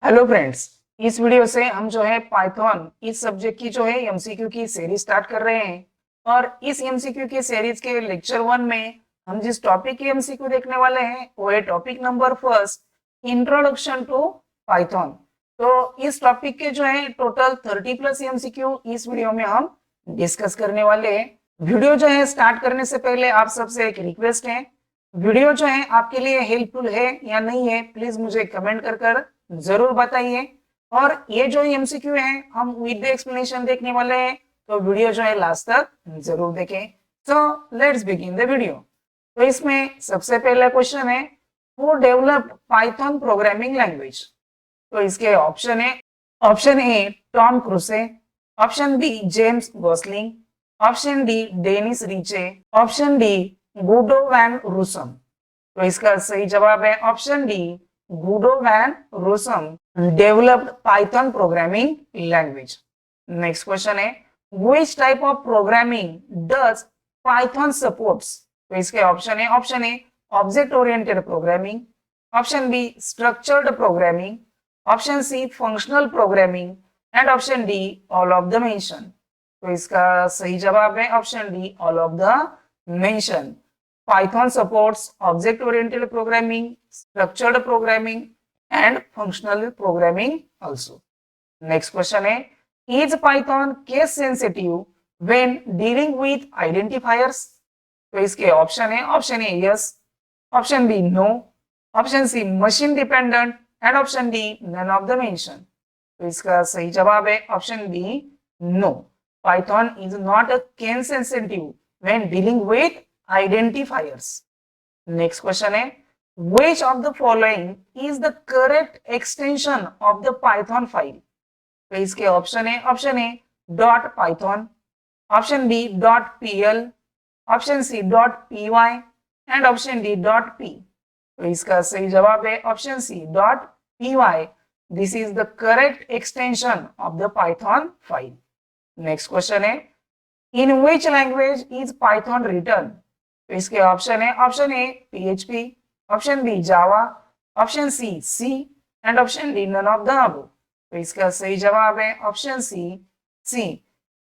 Hello friends, इस video से हम जो है पाइथन इस सब्जेक्ट की जो है एमसीक्यू की सीरीज स्टार्ट कर रहे हैं। और इस एमसीक्यू की सीरीज के लेक्चर 1 में हम जिस टॉपिक की एमसीक्यू देखने वाले हैं वो है topic number first, introduction to Python. तो इस टॉपिक के जो है टोटल 30 प्लस एमसीक्यू इस वीडियो में हम डिस्कस करने वाले हैं। वीडियो जो है स्टार्ट करने से पहले आप सबसे एक रिक्वेस्ट है, वीडियो जो है आपके लिए हेल्पफुल है या नहीं है प्लीज मुझे कमेंट कर जरूर बताइए। और ये जो एमसीक्यू है हम विद द एक्सप्लेनेशन देखने वाले हैं, तो वीडियो जो है लास्ट तक जरूर देखें। So let's begin the video. तो इसमें सबसे पहला क्वेश्चन है, who developed Python programming language. तो इसके ऑप्शन है, option A Tom Cruise, option B James Gosling, option D Dennis Ritchie, option D Guido van Rossum. तो इसका सही जवाब है option D, Guido van Rossum developed Python programming language. Next question है, which type of programming does Python supports. तो इसके option है, option A object oriented programming, option B structured programming, option C functional programming and option D all of the mention. तो इसका सही जवाब है option D, all of the mention. Python supports object-oriented programming, structured programming, and functional programming also. Next question है, is Python case sensitive when dealing with identifiers? तो इसके option है, option A yes, option B no, option C machine dependent and option D none of the mention। तो इसका सही जवाब है option B no. Python is not a case sensitive when dealing with identifiers. Next question है, which of the following is the correct extension of the Python file? तो इसके option है, option A dot Python, option B dot PL, option C dot PY and option D dot P. तो इसका सही जवाब है option C dot PY. This is the correct extension of the Python file. Next question है, in which language is Python return. तो इसके option है, option A PHP, option B Java, option C C and option D none of the above. तो इसका सही जवाब है option C C.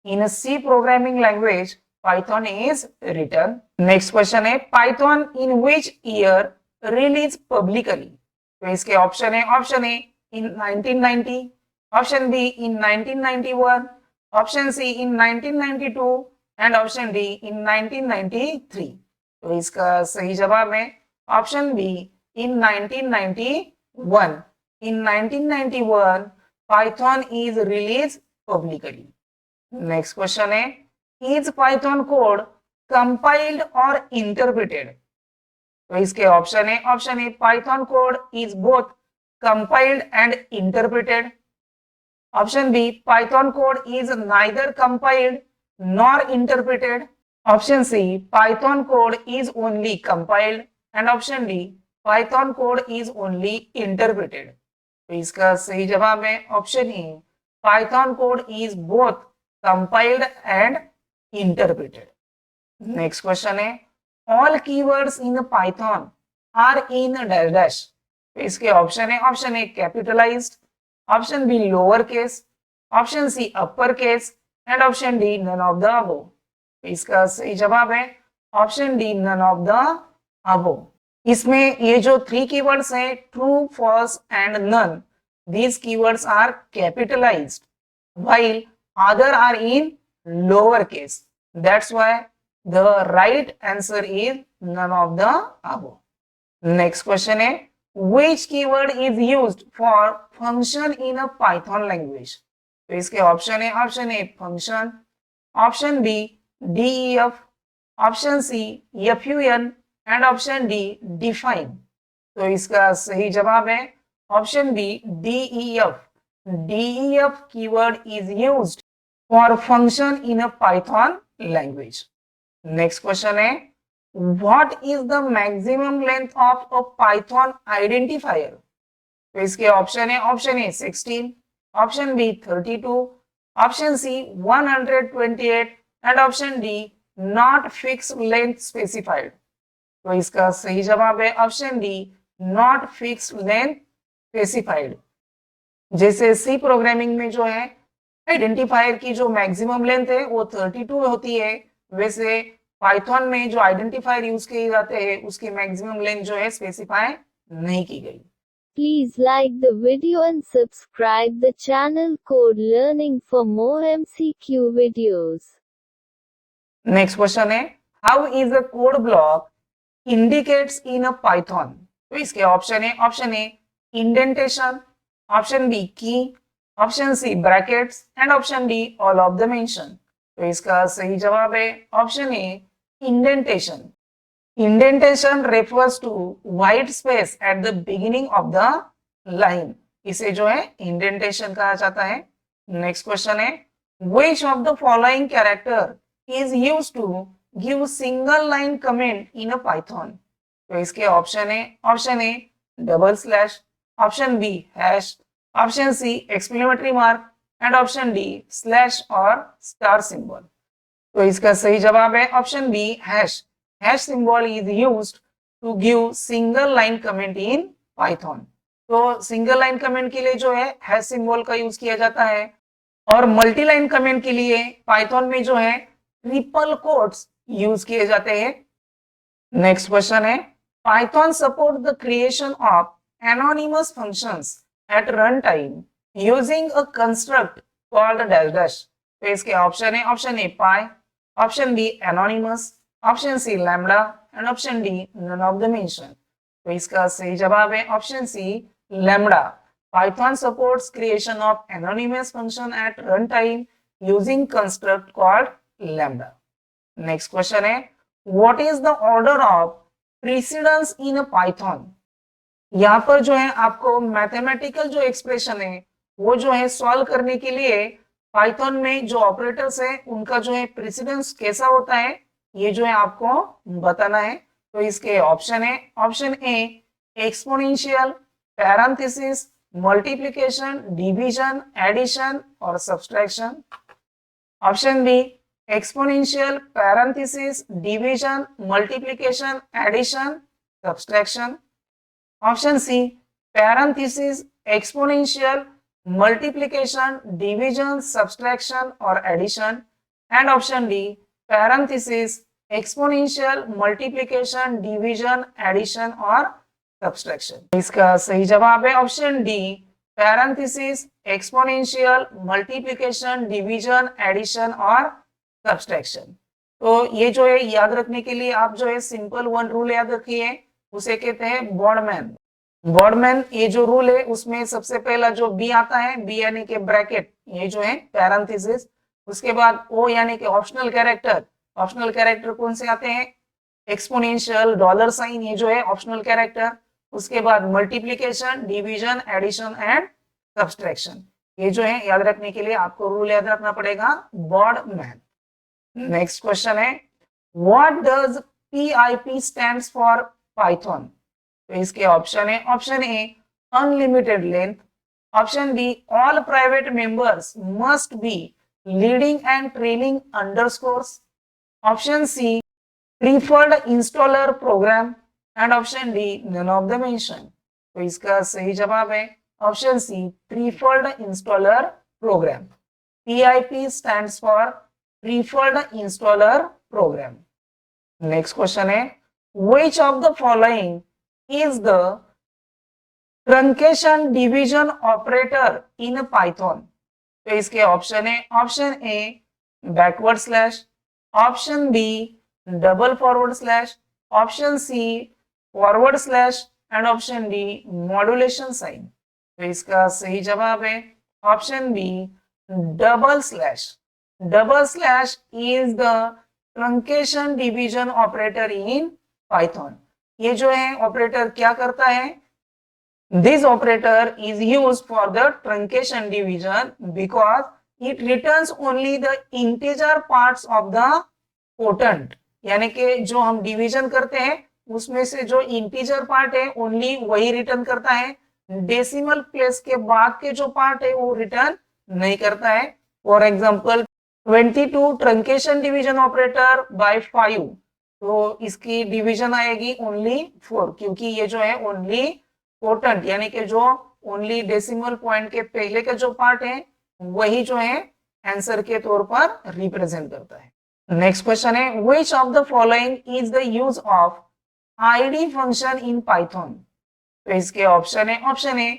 In C programming language Python is return. Next question है, Python in which year release publicly. तो इसके option है, option A in 1990, option B in 1991, option C in 1992 and option D in 1993। तो इसका सही जवाब है option B in 1991। In 1991 Python is release publicly. Next question है, इज पाइथन कोड कंपाइल्ड और इंटरप्रेटेड। तो इसके ऑप्शन है, option A Python code is both compiled and interpreted, option B Python code is neither compiled nor interpreted, option C python code is only compiled and option D python code is only interpreted। तो इसका सही जवाब है option A python code is both compiled and interpreted। Next question है, all keywords in python are in dash dash। तो इसके option है, option A capitalised, option B lower case, option C upper case and option D none of the above. इसका सही जवाब है option D none of the above. इसमें ये जो 3 कीवर्ड्स हैं true, false and none, these keywords are capitalized while other are in lower case. That's why the right answer is none of the above. Next question है, which keyword is used for function in a Python language? तो इसके option है, option A function, option B DEF, option C FUN and option D define. तो इसका सही जवाब है option B DEF. DEF keyword is used for function in a Python language. Next question है, what is the maximum length of a Python identifier. तो इसके option है, option A 16, option B 32, option C 128 and option D not fix length specified. तो इसका सही जवाब है option D not fix length specified. जैसे सी प्रोग्रामिंग में जो है आइडेंटिफायर की जो मैक्सिमम लेंथ है वो 32 होती है, वैसे पाइथन में जो आइडेंटिफायर यूज किए जाते हैं उसकी मैक्सिमम लेंथ जो है स्पेसिफाई नहीं की गई। Please like the video and subscribe the channel Code Learning for more MCQ videos. Next question है, how is a code block indicates in a Python. तो इसके ऑप्शन है, option A indentation, option B key, option C brackets and option D all of the mention. तो इसका सही जवाब है option A indentation. Indentation refers to white space at the beginning of the line, इसे जो है indentation कहा जाता है। नेक्स्ट क्वेश्चन है, which of the following character is used to give single line comment in a Python. तो इसके option है, option A double slash, option B hash, option C exclamatory mark and option D slash और star symbol. तो इसका सही जवाब है option B hash. Hash symbol is used to give single line comment in Python. तो single line comment के लिए जो है हैश सिंबल का यूज किया जाता है, और मल्टी लाइन कमेंट के लिए पाइथन में जो है ट्रिपल कोट्स यूज किए जाते हैं। नेक्स्ट क्वेश्चन है, Python support the creation of anonymous functions at run time using a construct called dash dash. तो इसके ऑप्शन है, option A pi, option B anonymous, option C lambda and option D none of the mention. तो इसका सही जवाब है option C lambda. Python supports creation of anonymous function at run time using construct called lambda. Next question है, what is the order of precedence in Python. यहाँ पर जो है आपको मैथमेटिकल जो एक्सप्रेशन है वो जो है सॉल्व करने के लिए पाइथन में जो ऑपरेटर्स है उनका जो है प्रेसिडेंस कैसा होता है ये जो है आपको बताना है। तो इसके ऑप्शन है, option A exponential, parenthesis, multiplication, division, addition और subtraction. Option B exponential, parenthesis, division, multiplication, addition, subtraction. Option C parenthesis, exponential, multiplication, division, subtraction और addition. And option D parenthesis, exponential, multiplication, division, addition और subtraction. इसका सही जवाब है option D parenthesis, exponential, multiplication, division, addition और subtraction. तो ये जो है याद रखने के लिए आप जो है सिंपल वन रूल याद रखिए, उसे कहते हैं बॉर्डमैन। बॉर्डमैन ये जो रूल है उसमें सबसे पहला जो बी आता है, बी यानी कि ब्रैकेट, ये जो है पैरेंथेसिस, उसके बाद ओ यानी कि ऑप्शनल कैरेक्टर। ऑप्शनल कैरेक्टर कौन से आते हैं, एक्सपोनेंशियल, डॉलर साइन, ये जो है ऑप्शनल कैरेक्टर। उसके बाद multiplication, division, addition and subtraction. ये जो है याद रखने के लिए आपको रूल याद रखना पड़ेगा, बॉर्डमैन। नेक्स्ट क्वेश्चन है, what does PIP stands for Python. तो इसके ऑप्शन है, option A unlimited length, option B all private members must be leading and trailing underscores, option C preferred installer program and option D none of the mention. तो इसका सही जवाब है option C preferred installer program. PIP stands for preferred installer program. Next question है, which of the following is the truncation division operator in Python। तो इसके option है, option A backward slash, option B double forward slash, option C forward slash and option D modulation sign. तो इसका सही जवाब है option B double slash. Double slash is the truncation division operator in Python. ये जो है operator क्या करता है, this operator is used for the truncation division because it returns only the integer parts of the quotient. यानी कि जो हम डिवीजन करते हैं उसमें से जो इंटीजर पार्ट है ओनली वही रिटर्न करता है, डेसिमल प्लेस के बाद के जो पार्ट है वो रिटर्न नहीं करता है। For example 22 truncation division operator by 5, तो इसकी डिवीजन आएगी ओनली 4, क्योंकि ये जो है ओनली कोटेंट यानी कि जो ओनली डेसिमल पॉइंट के पहले का जो पार्ट है वही जो है आंसर के तौर पर रिप्रेजेंट करता है। नेक्स्ट क्वेश्चन है which of the following is the use of ID function in Python. तो इसके ऑप्शन है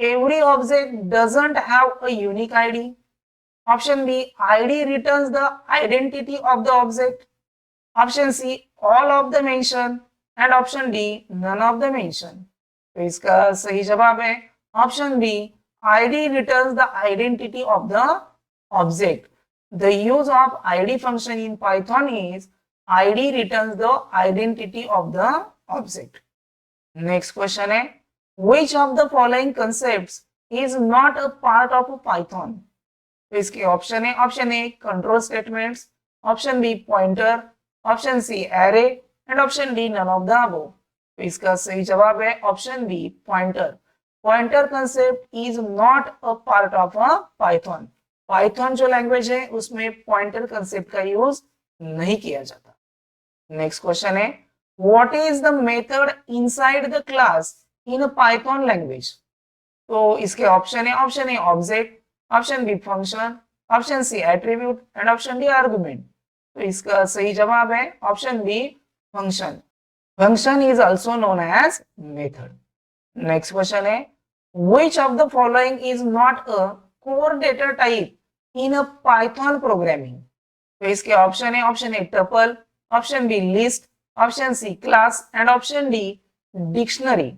every object doesn't have a unique ID. Option B ID returns the identity of the object. Option C all of the mention and option D none of the mention. तो इसका सही जवाब है option B ID returns the identity of the object. The use of id function in Python is id returns the identity of the object. Next question है which of the following concepts is not a part of Python? तो इसके option A control statements, option B pointer, option C array and option D none of the above. तो इसका सही जवाब है option B pointer. Pointer concept is not a part of a Python. Python जो language है उसमें pointer concept का use नहीं किया जाता। नेक्स्ट क्वेश्चन है what is the method inside the class in a Python language. तो इसके ऑप्शन है object, option B function, option C attribute and option D argument. तो इसका सही जवाब है option B function. Function is also known as method. Next question है which of the following is not a core data type in a Python programming. तो इसके option A tuple, option B list, option C class and option D dictionary.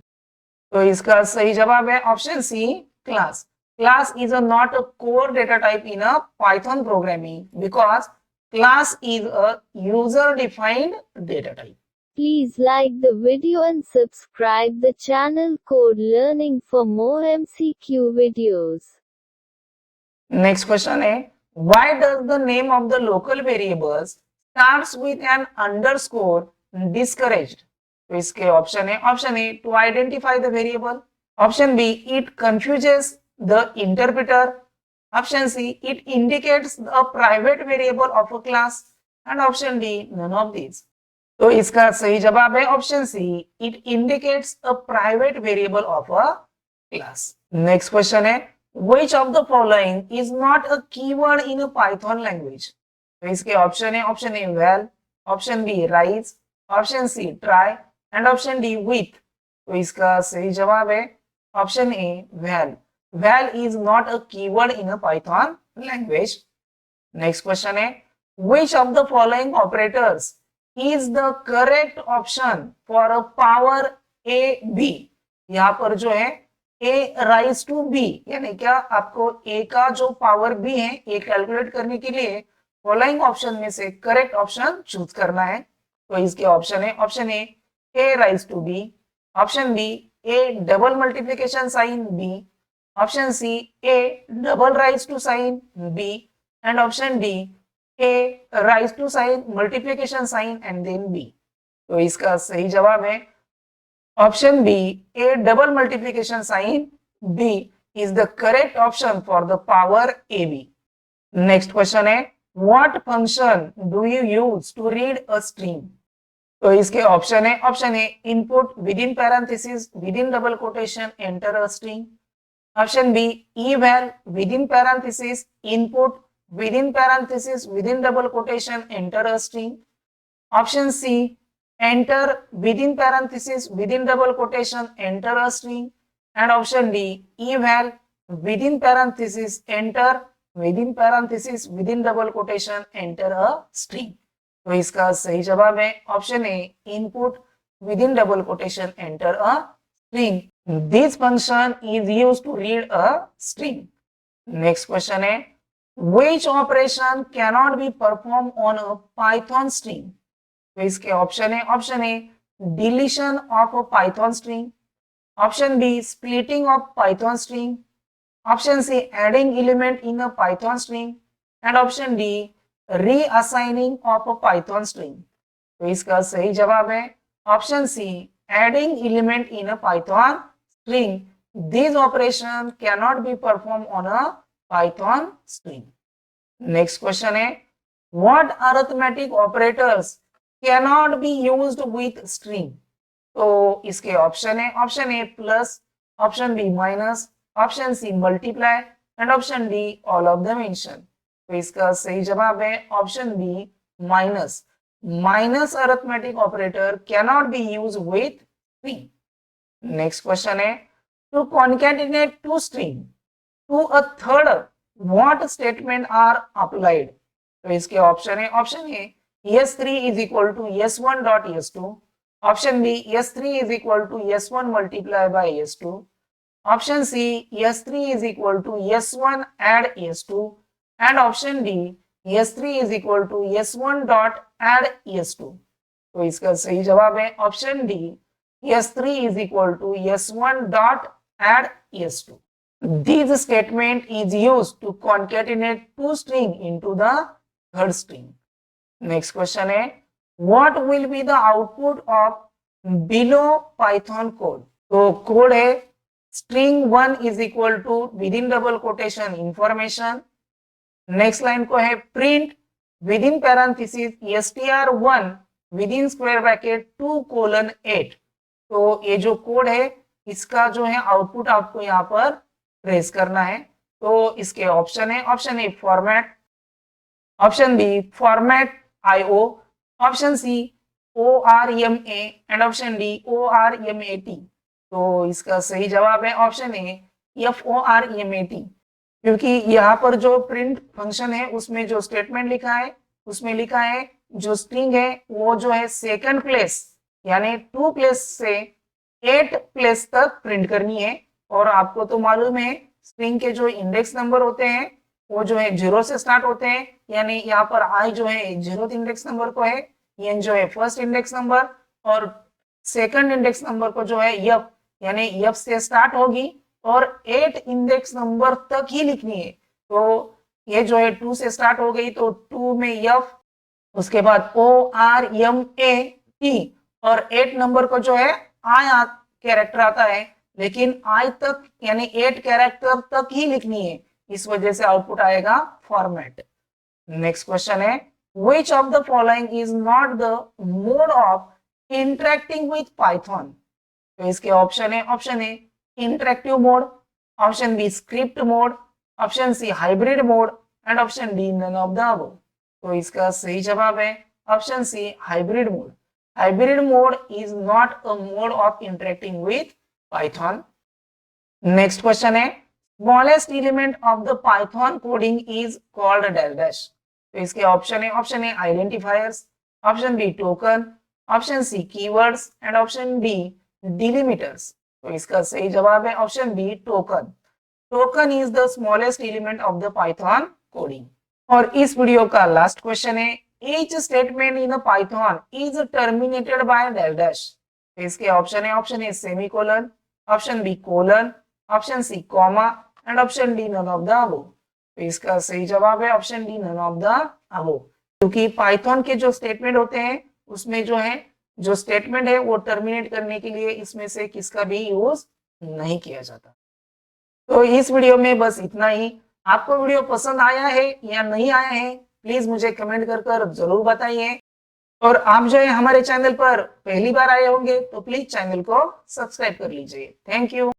तो इसका सही जवाब है option C class. Class is not a core data type in a Python programming because class is a user-defined data type. Please like the video and subscribe the channel Code Learning for more MCQ videos. Next question है why does the name of the local variables starts with an underscore discouraged? तो इसके option है to identify the variable, option B it confuses the interpreter, option C it indicates the private variable of a class and option D none of these. तो इसका सही जवाब है option C it indicates a private variable of a class. Next question है which of the following is not a keyword in a Python language? तो इसके option A well, option B rise, option C try and option D with. तो इसका सही जवाब है option A well. Val is not a keyword in a Python language. Next question है which of the following operators is the correct option for a power a b? यहाँ पर जो है a rise to b यानी क्या आपको a का जो पावर b है ये कैलकुलेट करने के लिए फॉलोइंग ऑप्शन में से करेक्ट ऑप्शन चूज करना है। तो इसके option A a rise to b, option B a double multiplication sign b, option C a double rise to sign b and option D a rise to sign multiplication sign and then b. तो इसका सही जवाब है option B a double multiplication sign b is the correct option for the power ab. Next question है what function do you use to read a string? तो इसके option है input within parenthesis within double quotation enter a string, option B eval within parenthesis input within parenthesis within double quotation enter a string, option C enter within parenthesis within double quotation enter a string and option D eval within parenthesis enter within parenthesis within double quotation enter a string. तो इसका सही जवाब है option A input within double quotation enter a string. This function is used to read a string. Next question है which operation cannot be performed on a Python string? तो इसके option A deletion of a Python string, option B splitting of Python string, option C adding element in a Python string and option D reassigning of a Python string. तो इसका सही जवाब है option C adding element in a Python string. This operation cannot be performed on a Python string. Next question है what arithmetic operators cannot be used with string? तो इसके option है plus, option B minus, option C multiply and option D all of the mention. तो इसका सही जवाब है option B minus. Minus arithmetic operator can not be use with 3। Next question है to concatenate two string to a third what statement are applied. तो इसके option है, option A s3 is equal to s1 dot s2, option b s3 is equal to s1 multiply by s2, option c s3 is equal to s1 add s2, and option d s3 is equal to s1 dot add s2। तो इसका सही जवाब है option D s3 is equal to s1 dot add s2। This statement is used to concatenate two string into the third string। Next question है what will be the output of below Python code. तो code है string 1 is equal to within double quotation information. Next line को है print within parenthesis str1 within square bracket 2:8। तो ये जो code है इसका जो है आउटपुट आपको यहाँ पर ट्रेस करना है। तो इसके ऑप्शन है, option A format, option B format IO, option C ORMA and option D ORMAT। तो इसका सही जवाब है ऑप्शन ए FORMAT, क्योंकि यहाँ पर जो प्रिंट फंक्शन है उसमें जो स्टेटमेंट लिखा है उसमें लिखा है जो स्ट्रिंग है वो जो है सेकंड प्लेस यानी 2 प्लेस से 8 प्लेस तक प्रिंट करनी है। और आपको तो मालूम है स्ट्रिंग के जो इंडेक्स नंबर होते हैं वो जो है 0 से स्टार्ट होते हैं, यानी यहाँ पर i जो है 0th इंडेक्स नंबर को है, n जो है फर्स्ट इंडेक्स नंबर और सेकंड इंडेक्स नंबर को जो है f यानी f से स्टार्ट होगी और 8 इंडेक्स नंबर तक ही लिखनी है। तो ये जो है 2 से स्टार्ट हो गई तो 2 में f, उसके बाद ORMAT और 8 नंबर को जो है i कैरेक्टर आता है, लेकिन i तक यानी 8 कैरेक्टर तक ही लिखनी है, इस वजह से आउटपुट आएगा फॉर्मेट। नेक्स्ट क्वेश्चन है which of the following is not the mode of interacting with Python। तो इसके ऑप्शन है, option A interactive mode, option B script mode, option C hybrid mode and option D none of the above. तो इसका सही जवाब है option C hybrid mode. Hybrid mode is not a mode of interacting with Python. Next question है smallest element of the Python coding is called dash dash। तो इसके option है, option A identifiers, option B token, option C keywords and option D delimiters. तो इसका सही जवाब है option B token. Token is the smallest element of the Python coding. और इस वीडियो का लास्ट क्वेश्चन है each statement in a Python is terminated by dash dash। तो इसके ऑप्शन है, option A semicolon, option B colon, option C comma and option D none of the above. तो इसका सही जवाब है option D none of the above, क्योंकि Python के जो स्टेटमेंट होते हैं उसमें जो है जो स्टेटमेंट है वो टर्मिनेट करने के लिए इसमें से किसका भी यूज नहीं किया जाता। तो इस वीडियो में बस इतना ही। आपको वीडियो पसंद आया है या नहीं आया है प्लीज मुझे कमेंट कर जरूर बताइए। और आप जो है हमारे चैनल पर पहली बार आए होंगे तो प्लीज चैनल को सब्सक्राइब कर लीजिए। Thank you.